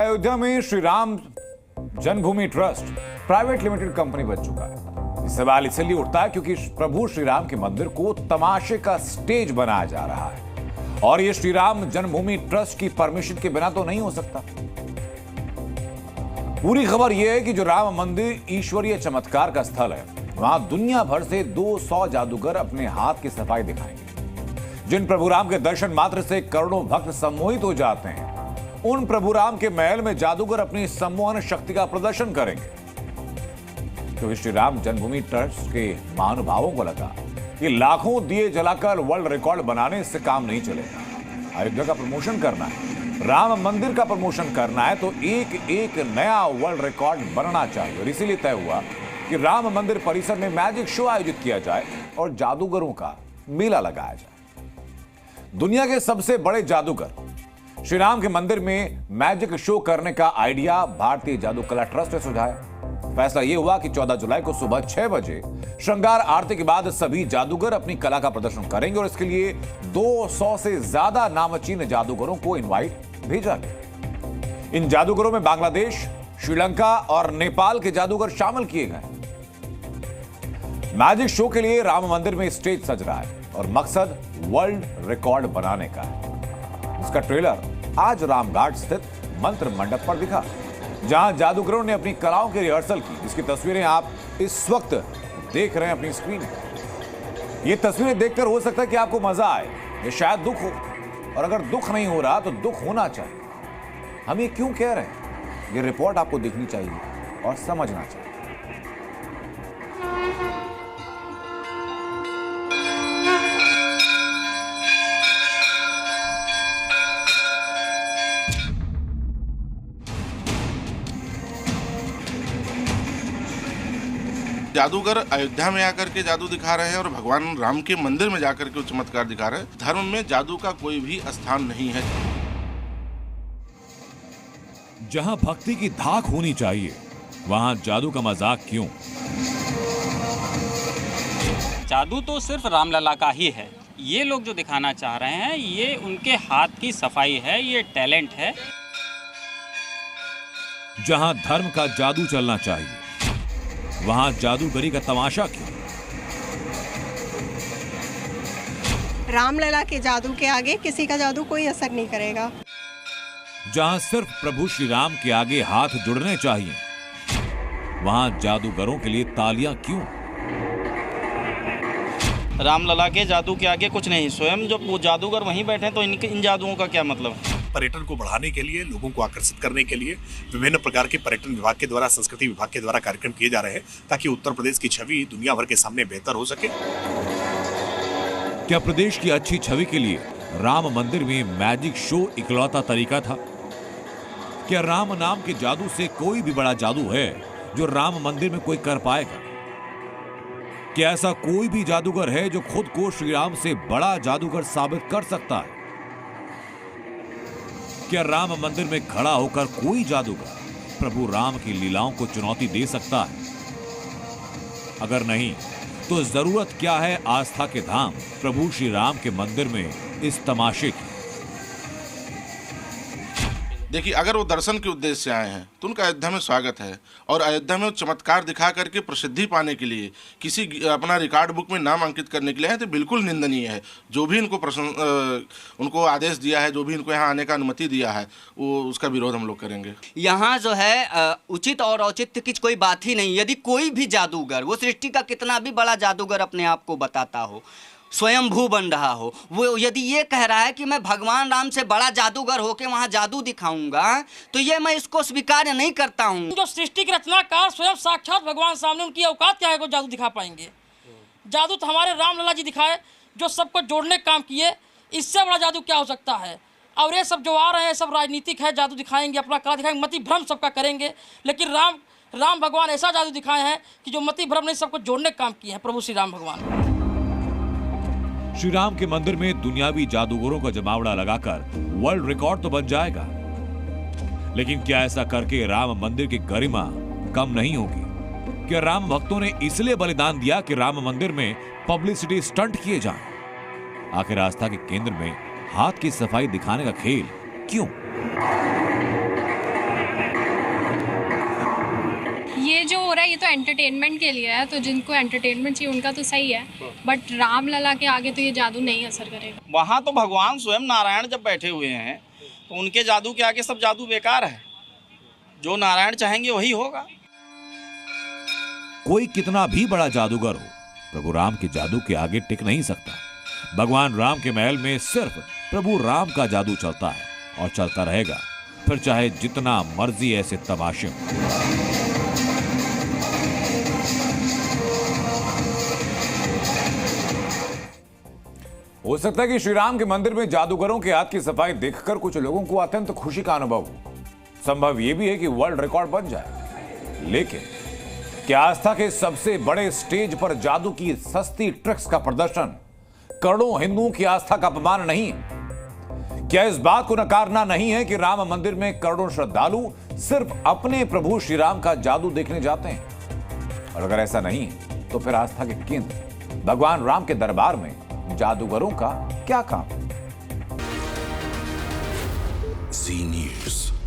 अयोध्या में श्री राम जन्मभूमि trust private limited company बन चुका है। सवाल इसलिए उठता है क्योंकि प्रभु श्री राम के मंदिर को तमाशे का स्टेज बनाया जा रहा है और यह श्री राम जन्मभूमि ट्रस्ट की परमिशन के बिना तो नहीं हो सकता। पूरी खबर यह है कि जो राम मंदिर ईश्वरीय चमत्कार का स्थल है, वहां दुनिया भर से 200 जादूगर अपने हाथ की सफाई दिखाएंगे। जिन प्रभु राम के दर्शन मात्र से करोड़ों भक्त सम्मोहित हो जाते हैं, उन प्रभु राम के महल में जादूगर अपनी सम्मोहन शक्ति का प्रदर्शन करेंगे। क्योंकि श्री राम जन्मभूमि ट्रस्ट के महानुभावों को लगा कि लाखों दिए जलाकर वर्ल्ड रिकॉर्ड बनाने से काम नहीं चलेगा। अयोध्या का प्रमोशन करना है, राम मंदिर का प्रमोशन करना है, तो एक एक नया वर्ल्ड रिकॉर्ड बनना चाहिए। और इसीलिए तय हुआ कि राम मंदिर परिसर में मैजिक शो आयोजित किया जाए और जादूगरों का मेला लगाया जाए। दुनिया के सबसे बड़े जादूगर श्री राम के मंदिर में मैजिक शो करने का आइडिया भारतीय जादू कला ट्रस्ट ने सुझाया। फैसला यह हुआ कि 14 जुलाई को सुबह 6 बजे श्रृंगार आरती के बाद सभी जादूगर अपनी कला का प्रदर्शन करेंगे और इसके लिए 200 से ज्यादा नामचीन जादूगरों को इनवाइट भेजा गया। इन जादूगरों में बांग्लादेश, श्रीलंका और नेपाल के जादूगर शामिल किए गए। मैजिक शो के लिए राम मंदिर में स्टेज सज रहा है और मकसद वर्ल्ड रिकॉर्ड बनाने का है। इसका ट्रेलर आज रामघाट स्थित मंत्र मंडप पर दिखा, जहां जादूगरों ने अपनी कलाओं की रिहर्सल की, जिसकी तस्वीरें आप इस वक्त देख रहे हैं अपनी स्क्रीन पर। ये तस्वीरें देखकर हो सकता है कि आपको मजा आए या शायद दुख हो, और अगर दुख नहीं हो रहा तो दुख होना चाहिए। हम ये क्यों कह रहे हैं, ये रिपोर्ट आपको देखनी चाहिए और समझना चाहिए। जादूगर अयोध्या में आकर के जादू दिखा रहे हैं और भगवान राम के मंदिर में जाकर के चमत्कार दिखा रहे हैं। धर्म में जादू का कोई भी स्थान नहीं है। जहां भक्ति की धाक होनी चाहिए, वहां जादू का मजाक क्यों? जादू तो सिर्फ रामलला का ही है। ये लोग जो दिखाना चाह रहे हैं, ये उनके हाथ की सफाई है, ये टैलेंट है। जहां धर्म का जादू चलना चाहिए, वहां जादूगरी का तमाशा क्यों? रामलला के जादू के आगे किसी का जादू कोई असर नहीं करेगा। जहां सिर्फ प्रभु श्री राम के आगे हाथ जुड़ने चाहिए, वहां जादूगरों के लिए तालियां क्यों? रामलला के जादू के आगे कुछ नहीं। स्वयं जो वो जादूगर वहीं बैठे हैं, तो इन जादुओं का क्या मतलब है? पर्यटन को बढ़ाने के लिए, लोगों को आकर्षित करने के लिए विभिन्न प्रकार के पर्यटन विभाग के द्वारा, संस्कृति विभाग के द्वारा कार्यक्रम किए जा रहे हैं, ताकि उत्तर प्रदेश की छवि दुनिया भर के सामने बेहतर हो सके। क्या प्रदेश की अच्छी छवि के लिए राम मंदिर में मैजिक शो इकलौता तरीका था? क्या राम नाम के जादू से कोई भी बड़ा जादू है जो राम मंदिर में कोई कर पाएगा? क्या ऐसा कोई भी जादूगर है जो खुद को श्री राम से बड़ा जादूगर साबित कर सकता है? क्या राम मंदिर में खड़ा होकर कोई जादूगर प्रभु राम की लीलाओं को चुनौती दे सकता है? अगर नहीं, तो जरूरत क्या है आस्था के धाम प्रभु श्री राम के मंदिर में इस तमाशे की? देखिए, अगर वो दर्शन के उद्देश्य से आए हैं तो उनका अयोध्या में स्वागत है। और अयोध्या में वो चमत्कार दिखा करके प्रसिद्धि पाने के लिए, किसी अपना रिकॉर्ड बुक में नाम अंकित करने के लिए है, तो बिल्कुल निंदनीय है। जो भी उनको आदेश दिया है, जो भी इनको यहाँ आने का अनुमति दिया है, वो उसका विरोध हम लोग करेंगे। यहाँ जो है उचित और औचित्य की कोई बात ही नहीं। यदि कोई भी जादूगर, वो सृष्टि का कितना भी बड़ा जादूगर अपने आप को बताता हो, स्वयंभू बन रहा हो, वो यदि ये कह रहा है कि मैं भगवान राम से बड़ा जादूगर होके वहाँ जादू दिखाऊंगा, तो ये मैं इसको स्वीकार नहीं करता हूँ। जो सृष्टि के रचनाकार स्वयं साक्षात भगवान सामने, उनकी औकात क्या है को जादू दिखा पाएंगे? जादू तो हमारे रामलला जी दिखाए, जो सबको जोड़ने का काम किए। इससे बड़ा जादू क्या हो सकता है? और ये सब जो आ रहे हैं, सब राजनीतिक है, जादू दिखाएंगे, अपना कला दिखाएंगे, मति भ्रम सबका करेंगे। लेकिन राम भगवान ऐसा जादू दिखाए हैं कि जो मति भ्रम नहीं, सबको जोड़ने का काम किए हैं प्रभु श्री राम भगवान। श्री राम के मंदिर में दुनियावी जादूगरों का जमावड़ा लगाकर वर्ल्ड रिकॉर्ड तो बन जाएगा, लेकिन क्या ऐसा करके राम मंदिर की गरिमा कम नहीं होगी? क्या राम भक्तों ने इसलिए बलिदान दिया कि राम मंदिर में पब्लिसिटी स्टंट किए जाएं? आखिर आस्था के केंद्र में हाथ की सफाई दिखाने का खेल क्यों? एंटरटेनमेंट के लिए है, तो जिनको एंटरटेनमेंट चाहिए उनका तो सही है, बट रामलला के आगे तो ये जादू नहीं असर करेगा। वहाँ तो भगवान स्वयं नारायण जब बैठे हुए हैं तो उनके जादू के आगे सब जादू बेकार है। जो नारायण चाहेंगे वही होगा। कोई कितना भी बड़ा जादूगर हो, प्रभु राम के जादू के आगे टिक नहीं सकता। भगवान राम के महल में सिर्फ प्रभु राम का जादू चलता है और चलता रहेगा, फिर चाहे जितना मर्जी ऐसे तमाशे हों। हो सकता है कि श्री राम के मंदिर में जादूगरों के हाथ की सफाई देखकर कुछ लोगों को अत्यंत खुशी का अनुभव हो। संभव यह भी है कि वर्ल्ड रिकॉर्ड बन जाए, लेकिन क्या आस्था के सबसे बड़े स्टेज पर जादू की सस्ती ट्रिक्स का प्रदर्शन करोड़ों हिंदुओं की आस्था का अपमान नहीं है? क्या इस बात को नकारना नहीं है कि राम मंदिर में करोड़ों श्रद्धालु सिर्फ अपने प्रभु श्री राम का जादू देखने जाते हैं? और अगर ऐसा नहीं है तो फिर आस्था के केंद्र भगवान राम के दरबार में जादूगरों का क्या काम? जी न्यूज़।